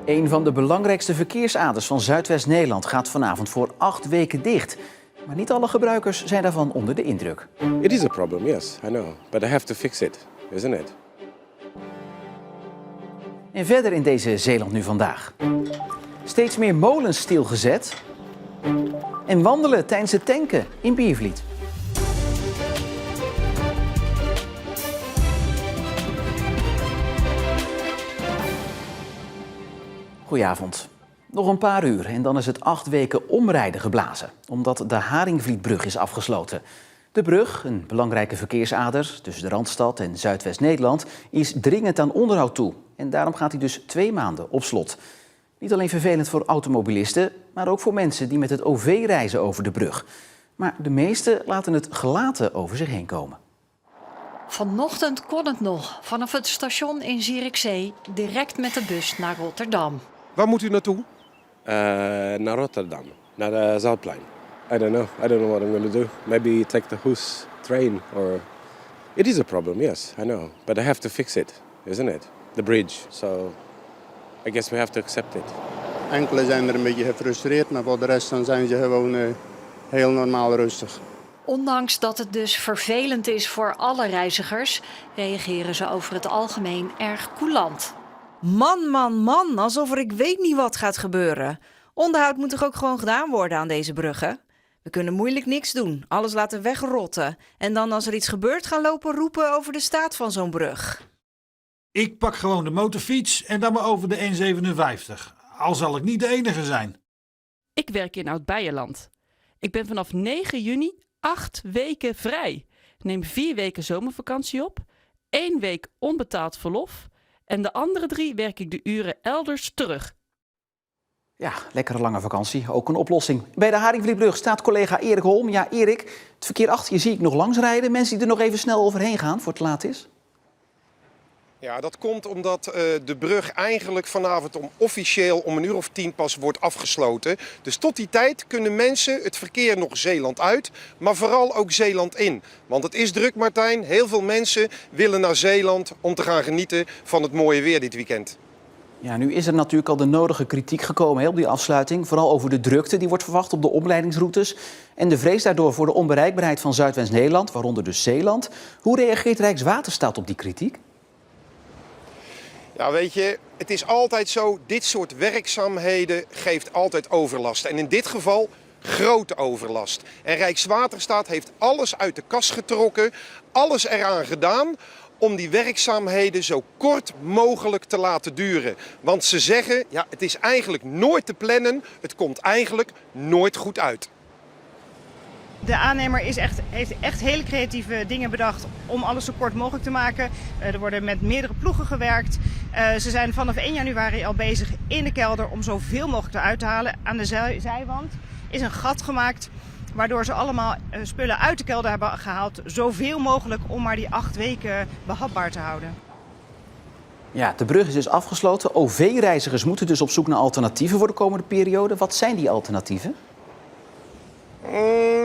Een van de belangrijkste verkeersaders van Zuidwest-Nederland gaat vanavond voor 8 weken dicht. Maar niet alle gebruikers zijn daarvan onder de indruk. It is a problem, yes, I know. But I have to fix it, isn't it? En verder in deze Zeeland nu vandaag. Steeds meer molens stilgezet. En wandelen tijdens het tanken in Biervliet. Goedenavond. Nog een paar uur en dan is het 8 weken omrijden geblazen, omdat de Haringvlietbrug is afgesloten. De brug, een belangrijke verkeersader tussen de Randstad en Zuidwest-Nederland, is dringend aan onderhoud toe. En daarom gaat hij dus 2 maanden op slot. Niet alleen vervelend voor automobilisten, maar ook voor mensen die met het OV reizen over de brug. Maar de meesten laten het gelaten over zich heen komen. Vanochtend kon het nog. Vanaf het station in Zierikzee direct met de bus naar Rotterdam. Waar moet u naartoe? Naar Rotterdam, naar Zuidplein. I don't know what I'm going to do. Maybe take the Hoes train or... It is a problem, yes, I know. But I have to fix it, isn't it? The bridge, so I guess we have to accept it. Enkele zijn er een beetje gefrustreerd, maar voor de rest dan zijn ze gewoon heel normaal rustig. Ondanks dat het dus vervelend is voor alle reizigers, reageren ze over het algemeen erg coulant. Man, alsof er ik weet niet wat gaat gebeuren. Onderhoud moet toch ook gewoon gedaan worden aan deze bruggen? We kunnen moeilijk niks doen, alles laten wegrotten. En dan als er iets gebeurt gaan lopen roepen over de staat van zo'n brug. Ik pak gewoon de motorfiets en dan maar over de N57. Al zal ik niet de enige zijn. Ik werk in Oud-Beijerland. Ik ben vanaf 9 juni 8 weken vrij. Neem 4 weken zomervakantie op, 1 week onbetaald verlof en de andere 3 werk ik de uren elders terug. Ja, lekkere lange vakantie, ook een oplossing. Bij de Haringvlietbrug staat collega Erik Holm. Ja, Erik, het verkeer achter je zie ik nog langs rijden. Mensen die er nog even snel overheen gaan voor het laat is. Ja, dat komt omdat de brug eigenlijk vanavond officieel om 10:00 pas wordt afgesloten. Dus tot die tijd kunnen mensen het verkeer nog Zeeland uit, maar vooral ook Zeeland in. Want het is druk, Martijn. Heel veel mensen willen naar Zeeland om te gaan genieten van het mooie weer dit weekend. Ja, nu is er natuurlijk al de nodige kritiek gekomen op die afsluiting. Vooral over de drukte die wordt verwacht op de omleidingsroutes. En de vrees daardoor voor de onbereikbaarheid van Zuidwest-Nederland, waaronder dus Zeeland. Hoe reageert Rijkswaterstaat op die kritiek? Ja, weet je, het is altijd zo, dit soort werkzaamheden geeft altijd overlast. En in dit geval grote overlast. En Rijkswaterstaat heeft alles uit de kas getrokken, alles eraan gedaan om die werkzaamheden zo kort mogelijk te laten duren. Want ze zeggen, ja, het is eigenlijk nooit te plannen, het komt eigenlijk nooit goed uit. De aannemer heeft echt hele creatieve dingen bedacht om alles zo kort mogelijk te maken. Er worden met meerdere ploegen gewerkt. Ze zijn vanaf 1 januari al bezig in de kelder om zoveel mogelijk eruit te halen. Aan de zijwand is een gat gemaakt waardoor ze allemaal spullen uit de kelder hebben gehaald. Zoveel mogelijk om maar die 8 weken behapbaar te houden. Ja, de brug is dus afgesloten. OV-reizigers moeten dus op zoek naar alternatieven voor de komende periode. Wat zijn die alternatieven?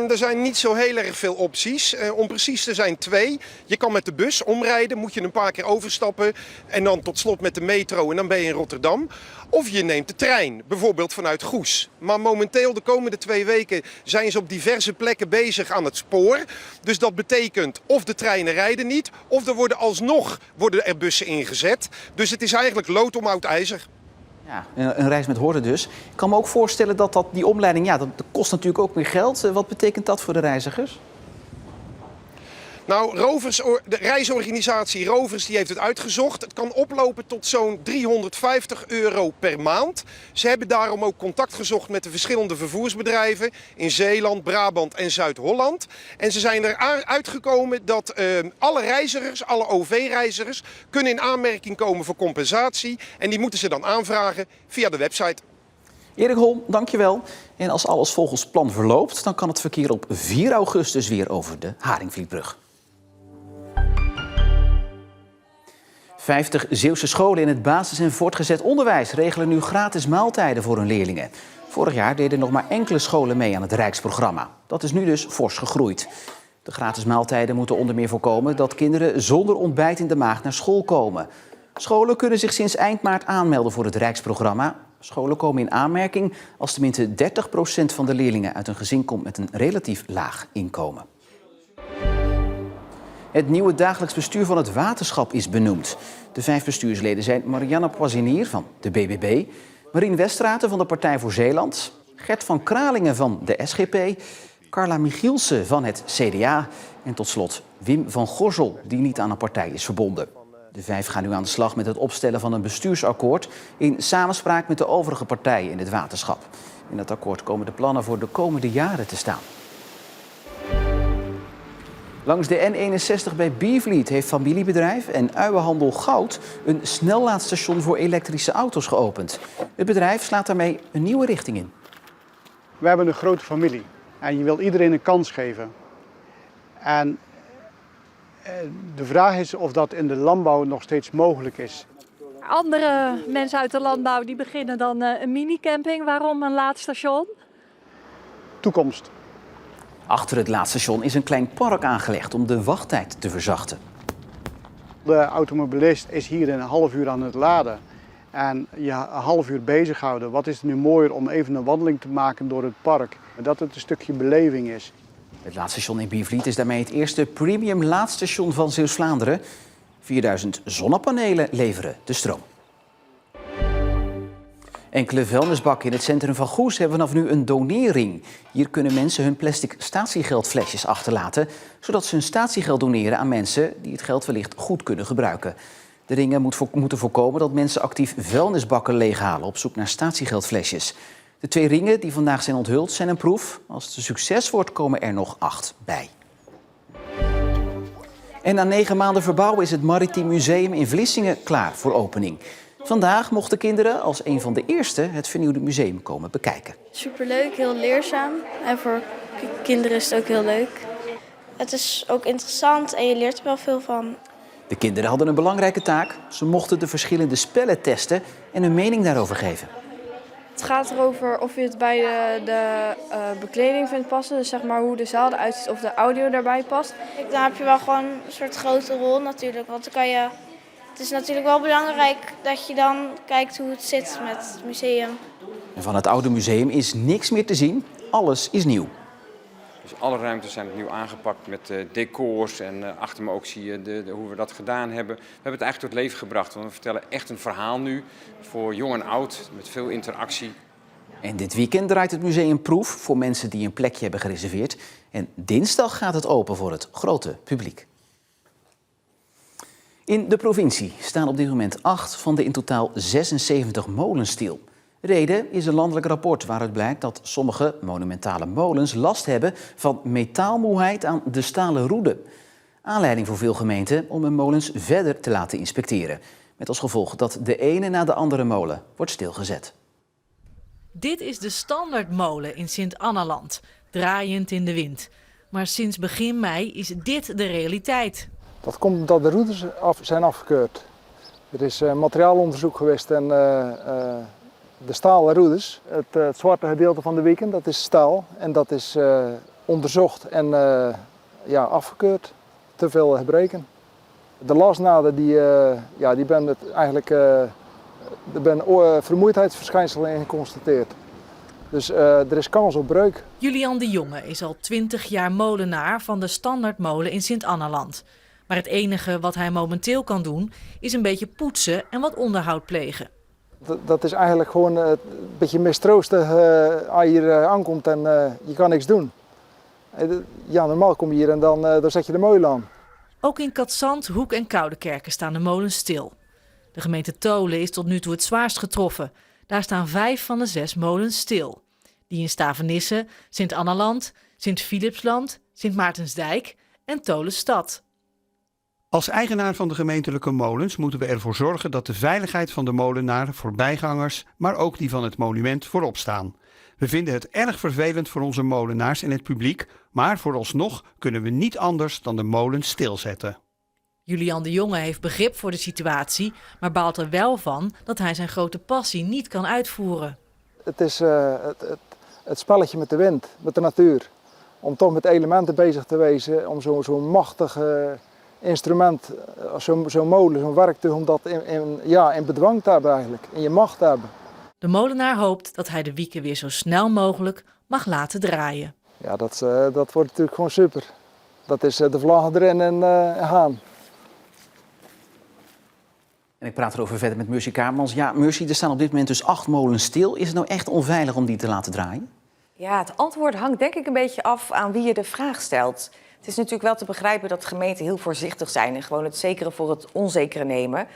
Er zijn niet zo heel erg veel opties. Om precies te zijn 2. Je kan met de bus omrijden, moet je een paar keer overstappen en dan tot slot met de metro en dan ben je in Rotterdam. Of je neemt de trein, bijvoorbeeld vanuit Goes. Maar momenteel, de komende 2 weken, zijn ze op diverse plekken bezig aan het spoor. Dus dat betekent of de treinen rijden niet, of er worden er bussen ingezet. Dus het is eigenlijk lood om oud ijzer. Ja, een reis met horden dus. Ik kan me ook voorstellen dat die omleiding, ja, dat kost natuurlijk ook meer geld. Wat betekent dat voor de reizigers? Nou, de reisorganisatie Rovers die heeft het uitgezocht. Het kan oplopen tot zo'n €350 per maand. Ze hebben daarom ook contact gezocht met de verschillende vervoersbedrijven in Zeeland, Brabant en Zuid-Holland. En ze zijn eruit gekomen dat alle reizigers, alle OV-reizigers, kunnen in aanmerking komen voor compensatie. En die moeten ze dan aanvragen via de website. Erik Holm, dankjewel. En als alles volgens plan verloopt, dan kan het verkeer op 4 augustus weer over de Haringvlietbrug. 50 Zeeuwse scholen in het basis- en voortgezet onderwijs regelen nu gratis maaltijden voor hun leerlingen. Vorig jaar deden nog maar enkele scholen mee aan het Rijksprogramma. Dat is nu dus fors gegroeid. De gratis maaltijden moeten onder meer voorkomen dat kinderen zonder ontbijt in de maag naar school komen. Scholen kunnen zich sinds eind maart aanmelden voor het Rijksprogramma. Scholen komen in aanmerking als tenminste 30% van de leerlingen uit een gezin komt met een relatief laag inkomen. Het nieuwe dagelijks bestuur van het waterschap is benoemd. De 5 bestuursleden zijn Marianne Poisinier van de BBB, Marien Westraten van de Partij voor Zeeland, Gert van Kralingen van de SGP, Carla Michielsen van het CDA en tot slot Wim van Gorsel, die niet aan een partij is verbonden. De 5 gaan nu aan de slag met het opstellen van een bestuursakkoord in samenspraak met de overige partijen in het waterschap. In dat akkoord komen de plannen voor de komende jaren te staan. Langs de N61 bij Biervliet heeft familiebedrijf en uienhandel Goud een snellaadstation voor elektrische auto's geopend. Het bedrijf slaat daarmee een nieuwe richting in. We hebben een grote familie en je wil iedereen een kans geven. En de vraag is of dat in de landbouw nog steeds mogelijk is. Andere mensen uit de landbouw die beginnen dan een minicamping. Waarom een laadstation? Toekomst. Achter het laadstation is een klein park aangelegd om de wachttijd te verzachten. De automobilist is hier in een half uur aan het laden. En je een half uur bezighouden. Wat is het nu mooier om even een wandeling te maken door het park. Dat het een stukje beleving is. Het laadstation in Biervliet is daarmee het eerste premium laadstation van Zeeuws-Vlaanderen. 4000 zonnepanelen leveren de stroom. Enkele vuilnisbakken in het centrum van Goes hebben vanaf nu een doneerring. Hier kunnen mensen hun plastic statiegeldflesjes achterlaten, zodat ze hun statiegeld doneren aan mensen die het geld wellicht goed kunnen gebruiken. De ringen moeten voorkomen dat mensen actief vuilnisbakken leeghalen op zoek naar statiegeldflesjes. De 2 ringen die vandaag zijn onthuld zijn een proef. Als het een succes wordt, komen er nog 8 bij. En na 9 maanden verbouwen is het Maritiem Museum in Vlissingen klaar voor opening. Vandaag mochten kinderen als een van de eerste het vernieuwde museum komen bekijken. Superleuk, heel leerzaam. En voor kinderen is het ook heel leuk. Het is ook interessant en je leert er wel veel van. De kinderen hadden een belangrijke taak. Ze mochten de verschillende spellen testen en hun mening daarover geven. Het gaat erover of je het bij de bekleding vindt passen. Dus zeg maar hoe de zaal eruit ziet of de audio daarbij past. Dan heb je wel gewoon een soort grote rol natuurlijk. Want dan kan je... Het is natuurlijk wel belangrijk dat je dan kijkt hoe het zit met het museum. En van het oude museum is niks meer te zien. Alles is nieuw. Dus alle ruimtes zijn opnieuw aangepakt met decors en achter me ook zie je hoe we dat gedaan hebben. We hebben het eigenlijk tot leven gebracht, want we vertellen echt een verhaal nu voor jong en oud met veel interactie. En dit weekend draait het museum proef voor mensen die een plekje hebben gereserveerd. En dinsdag gaat het open voor het grote publiek. In de provincie staan op dit moment 8 van de in totaal 76 molens stil. Reden is een landelijk rapport waaruit blijkt dat sommige monumentale molens last hebben van metaalmoeheid aan de stalen roede. Aanleiding voor veel gemeenten om hun molens verder te laten inspecteren. Met als gevolg dat de ene na de andere molen wordt stilgezet. Dit is de standaardmolen in Sint-Annaland, draaiend in de wind. Maar sinds begin mei is dit de realiteit. Dat komt omdat de routes zijn afgekeurd. Er is materiaalonderzoek geweest en de stalen routes. Het zwarte gedeelte van de wieken, dat is staal en dat is onderzocht en afgekeurd. Te veel gebreken. De lasnaden die ben het eigenlijk vermoeidheidsverschijnselen in geconstateerd. Dus er is kans op breuk. Julian de Jonge is al 20 jaar molenaar van de standaardmolen in Sint-Annaland. Maar het enige wat hij momenteel kan doen is een beetje poetsen en wat onderhoud plegen. Dat is eigenlijk gewoon een beetje mistroostig als je hier aankomt en je kan niks doen. Ja, normaal kom je hier en dan zet je de molen aan. Ook in Katzand, Hoek en Koudekerke staan de molens stil. De gemeente Tholen is tot nu toe het zwaarst getroffen. Daar staan 5 van de 6 molens stil. Die in Stavenisse, Sint-Annaland, Sint-Philipsland, Sint-Maartensdijk en Tholenstad. Als eigenaar van de gemeentelijke molens moeten we ervoor zorgen dat de veiligheid van de molenaar, voorbijgangers, maar ook die van het monument voorop staan. We vinden het erg vervelend voor onze molenaars en het publiek, maar vooralsnog kunnen we niet anders dan de molens stilzetten. Julian de Jonge heeft begrip voor de situatie, maar baalt er wel van dat hij zijn grote passie niet kan uitvoeren. Het is het spelletje met de wind, met de natuur. Om toch met elementen bezig te wezen, om zo'n machtige instrument, zo'n molen, zo'n werktuig, om dat in bedwang te hebben eigenlijk, in je macht te hebben. De molenaar hoopt dat hij de wieken weer zo snel mogelijk mag laten draaien. Ja, dat wordt natuurlijk gewoon super. Dat is de vlaggen erin en gaan. En ik praat erover verder met Mercy Kamermans. Ja, Mercy, er staan op dit moment dus 8 molens stil. Is het nou echt onveilig om die te laten draaien? Ja, het antwoord hangt denk ik een beetje af aan wie je de vraag stelt. Het is natuurlijk wel te begrijpen dat gemeenten heel voorzichtig zijn en gewoon het zekere voor het onzekere nemen.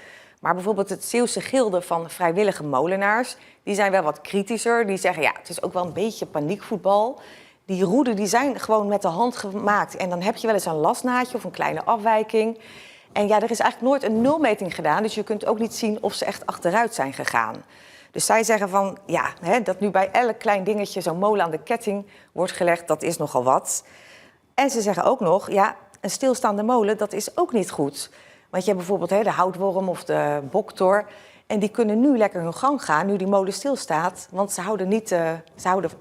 Maar bijvoorbeeld het Zeeuwse Gilde van vrijwillige molenaars, die zijn wel wat kritischer. Die zeggen, ja, het is ook wel een beetje paniekvoetbal. Die roeden die zijn gewoon met de hand gemaakt. En dan heb je wel eens een lasnaadje of een kleine afwijking. En ja, er is eigenlijk nooit een nulmeting gedaan. Dus je kunt ook niet zien of ze echt achteruit zijn gegaan. Dus zij zeggen van, ja, dat nu bij elk klein dingetje zo'n molen aan de ketting wordt gelegd, dat is nogal wat. En ze zeggen ook nog, ja, een stilstaande molen, dat is ook niet goed. Want je hebt bijvoorbeeld de houtworm of de boktor. En die kunnen nu lekker hun gang gaan, nu die molen stilstaat. Want ze houden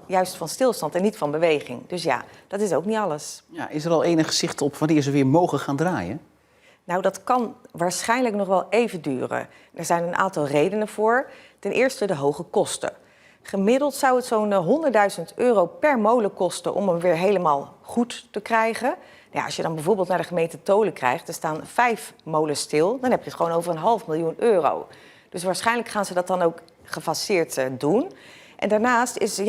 juist van stilstand en niet van beweging. Dus ja, dat is ook niet alles. Ja, is er al enig zicht op wanneer ze weer mogen gaan draaien? Nou, dat kan waarschijnlijk nog wel even duren. Er zijn een aantal redenen voor. Ten eerste de hoge kosten. Gemiddeld zou het zo'n €100.000 per molen kosten om hem weer helemaal goed te krijgen. Ja, als je dan bijvoorbeeld naar de gemeente Tholen krijgt, er staan 5 molens stil, dan heb je het gewoon over €500.000. Dus waarschijnlijk gaan ze dat dan ook gefaseerd doen. En daarnaast is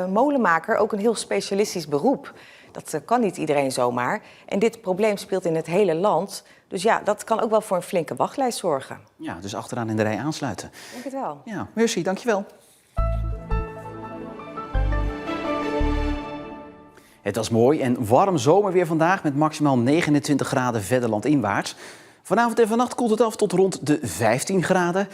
molenmaker ook een heel specialistisch beroep. Dat kan niet iedereen zomaar. En dit probleem speelt in het hele land. Dus ja, dat kan ook wel voor een flinke wachtlijst zorgen. Ja, dus achteraan in de rij aansluiten. Ik denk het wel. Ja, Mercy, dankjewel. Het was mooi en warm zomerweer vandaag met maximaal 29 graden verder landinwaarts. Vanavond en vannacht koelt het af tot rond de 15 graden.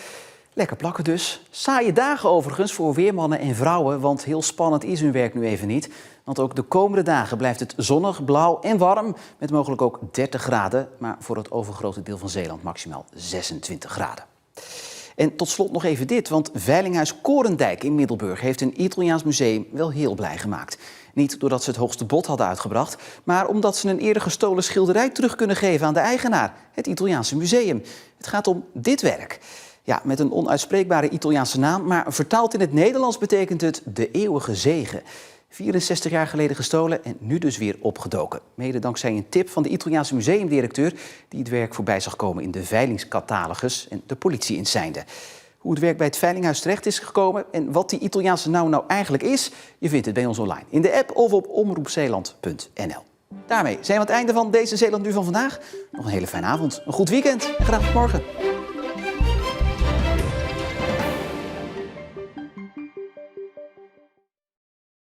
Lekker plakken dus. Saaie dagen overigens voor weermannen en vrouwen, want heel spannend is hun werk nu even niet. Want ook de komende dagen blijft het zonnig, blauw en warm, met mogelijk ook 30 graden. Maar voor het overgrote deel van Zeeland maximaal 26 graden. En tot slot nog even dit, want Veilinghuis Korendijk in Middelburg heeft een Italiaans museum wel heel blij gemaakt. Niet doordat ze het hoogste bod hadden uitgebracht, maar omdat ze een eerder gestolen schilderij terug kunnen geven aan de eigenaar, het Italiaanse museum. Het gaat om dit werk. Ja, met een onuitspreekbare Italiaanse naam, maar vertaald in het Nederlands betekent het de eeuwige zegen. 64 jaar geleden gestolen en nu dus weer opgedoken. Mede dankzij een tip van de Italiaanse museumdirecteur die het werk voorbij zag komen in de veilingscatalogus en de politie inseinde. Hoe het werk bij het Veilinghuis terecht is gekomen en wat die Italiaanse naam nou eigenlijk is, je vindt het bij ons online in de app of op omroepzeeland.nl. Daarmee zijn we aan het einde van deze Zeeland Nu van vandaag. Nog een hele fijne avond, een goed weekend en graag tot morgen.